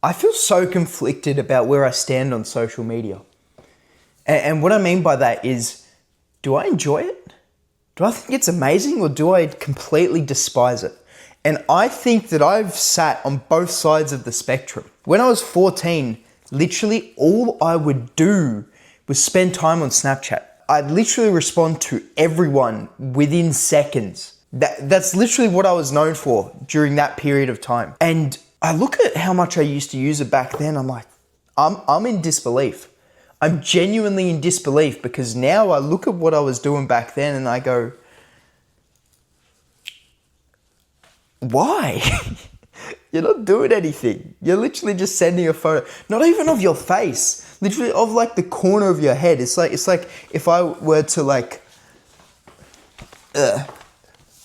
I feel so conflicted about where I stand on social media. And what I mean by that is, do I enjoy it? Do I think it's amazing, or do I completely despise it? And I think that I've sat on both sides of the spectrum. When I was 14, literally all I would do was spend time on Snapchat. I'd literally respond to everyone within seconds. That's literally what I was known for during that period of time. And I look at how much I used to use it back then. I'm like, I'm in disbelief. I'm genuinely in disbelief, because now I look at what I was doing back then and I go, why? You're not doing anything. You're literally just sending a photo, not even of your face, literally of like the corner of your head. It's like if I were to like,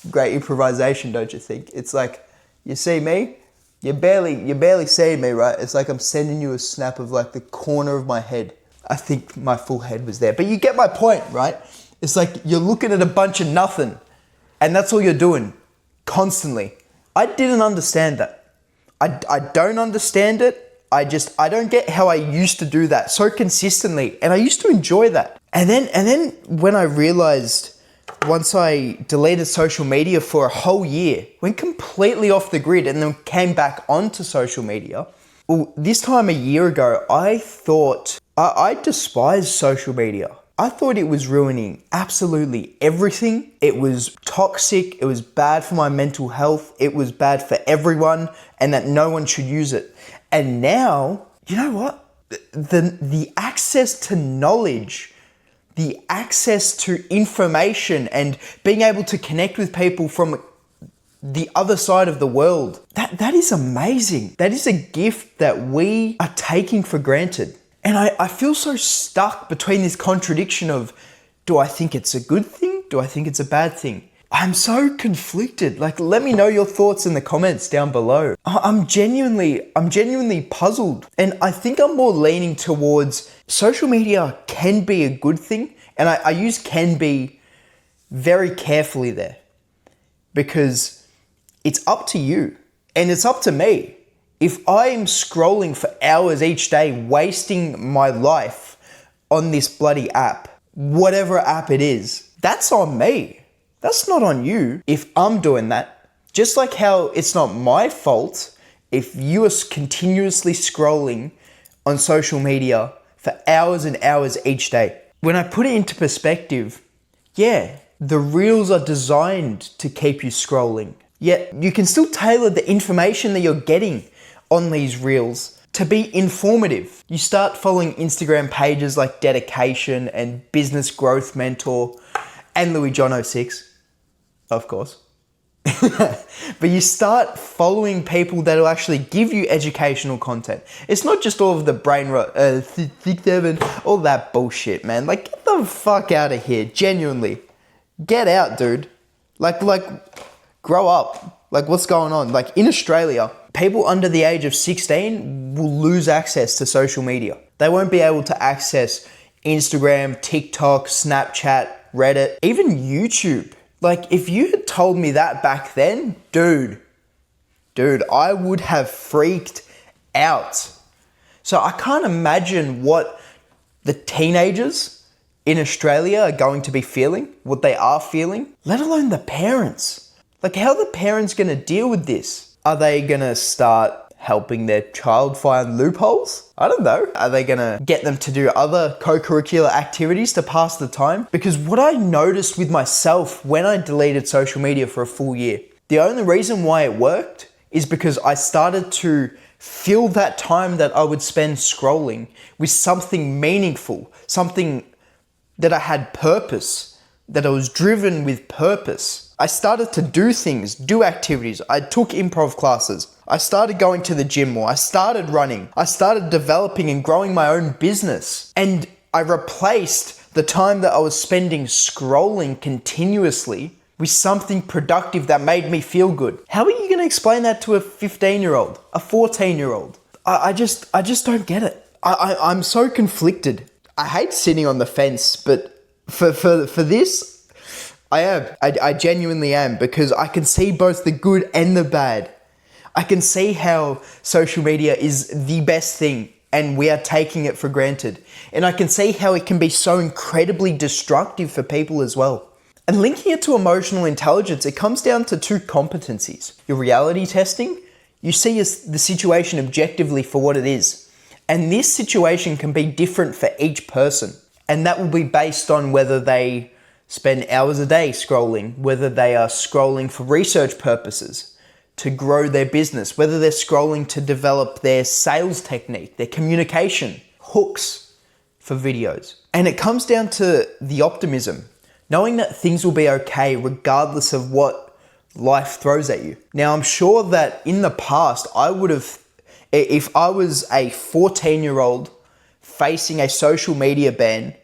great improvisation, don't you think? It's like, you see me? You're barely seeing me, right? It's like I'm sending you a snap of like the corner of my head. I think my full head was there, but you get my point, right? It's like you're looking at a bunch of nothing, and that's all you're doing constantly. I didn't understand that. I don't understand it. I don't get how I used to do that so consistently, and I used to enjoy that. And then when I realized, once I deleted social media for a whole year, went completely off the grid and then came back onto social media. Well, this time a year ago, I thought I despised social media. I thought it was ruining absolutely everything. It was toxic. It was bad for my mental health. It was bad for everyone, and that no one should use it. And now, you know what? The access to knowledge, the access to information, and being able to connect with people from the other side of the world, that is amazing. That is a gift that we are taking for granted. And I feel so stuck between this contradiction of, do I think it's a good thing? Do I think it's a bad thing? I'm so conflicted. Like, let me know your thoughts in the comments down below. I'm genuinely puzzled. And I think I'm more leaning towards social media can be a good thing. And I use can be very carefully there, because it's up to you and it's up to me. If I'm scrolling for hours each day, wasting my life on this bloody app, whatever app it is, that's on me. That's not on you if I'm doing that. Just like how it's not my fault if you are continuously scrolling on social media for hours and hours each day. When I put it into perspective, yeah, the reels are designed to keep you scrolling. Yet you can still tailor the information that you're getting on these reels to be informative. You start following Instagram pages like Dedication and Business Growth Mentor and Louis John 06, of course. But you start following people that will actually give you educational content. It's not just all of the brain rot, thick Devon, all that bullshit, man. Like, get the fuck out of here, genuinely. Get out, dude. Like, grow up. Like, what's going on? Like, in Australia, people under the age of 16 will lose access to social media. They won't be able to access Instagram, TikTok, Snapchat, Reddit, even YouTube. Like, if you had told me that back then, dude, I would have freaked out. So I can't imagine what the teenagers in Australia are going to be feeling, what they are feeling, let alone the parents. Like, how are the parents going to deal with this? Are they going to start helping their child find loopholes? I don't know. Are they going to get them to do other co-curricular activities to pass the time? Because what I noticed with myself when I deleted social media for a full year, the only reason why it worked is because I started to fill that time that I would spend scrolling with something meaningful, something that I had purpose, that I was driven with purpose. I started to do things, do activities. I took improv classes. I started going to the gym more. I started running. I started developing and growing my own business. And I replaced the time that I was spending scrolling continuously with something productive that made me feel good. How are you going to explain that to a 15-year-old, a 14-year-old? I just don't get it. I'm so conflicted. I hate sitting on the fence, but for this, I am. I genuinely am, because I can see both the good and the bad. I can see how social media is the best thing and we are taking it for granted. And I can see how it can be so incredibly destructive for people as well. And linking it to emotional intelligence, it comes down to two competencies. Your reality testing, you see the situation objectively for what it is. And this situation can be different for each person. And that will be based on whether they spend hours a day scrolling, whether they are scrolling for research purposes, to grow their business, whether they're scrolling to develop their sales technique, their communication, hooks for videos. And it comes down to the optimism, knowing that things will be okay regardless of what life throws at you. Now, I'm sure that in the past, if I was a 14-year-old facing a social media ban,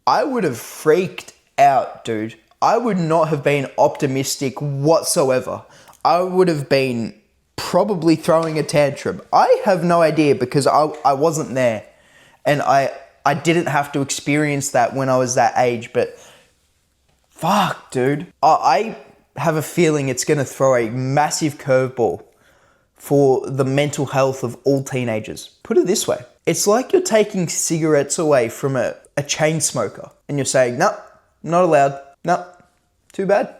I would have freaked out, dude. I would not have been optimistic whatsoever. I would have been probably throwing a tantrum. I have no idea because I wasn't there. And I didn't have to experience that when I was that age. But fuck, dude. I have a feeling it's going to throw a massive curveball for the mental health of all teenagers. Put it this way. It's like you're taking cigarettes away from a chain smoker. And you're saying, no, not allowed. No, too bad.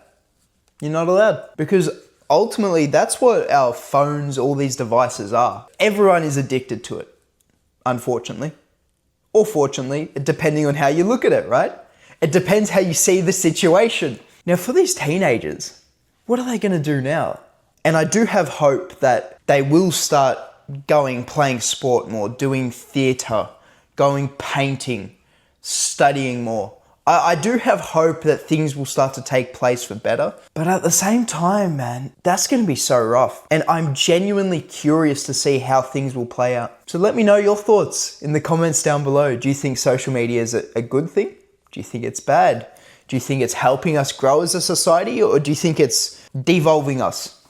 You're not allowed. Because ultimately, that's what our phones, all these devices are. Everyone is addicted to it, unfortunately. Or fortunately, depending on how you look at it, right? It depends how you see the situation. Now, for these teenagers, what are they going to do now? And I do have hope that they will start playing sport more, doing theatre, going painting, studying more. I do have hope that things will start to take place for better. But at the same time, man, that's going to be so rough. And I'm genuinely curious to see how things will play out. So let me know your thoughts in the comments down below. Do you think social media is a good thing? Do you think it's bad? Do you think it's helping us grow as a society? Or do you think it's devolving us?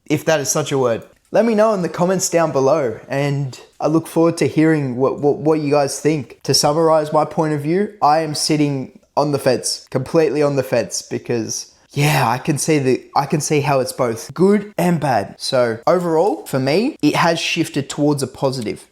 If that is such a word. Let me know in the comments down below, and I look forward to hearing what you guys think. To summarize my point of view, I am sitting on the fence, completely on the fence, because yeah, I can see how it's both good and bad. So overall, for me, it has shifted towards a positive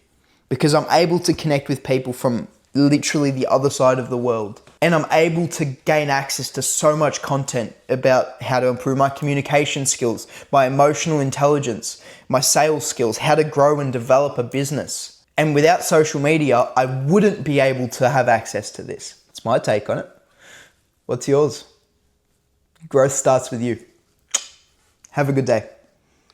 because I'm able to connect with people from literally the other side of the world. And I'm able to gain access to so much content about how to improve my communication skills, my emotional intelligence, my sales skills, how to grow and develop a business. And without social media, I wouldn't be able to have access to this. It's my take on it. What's yours? Growth starts with you. Have a good day.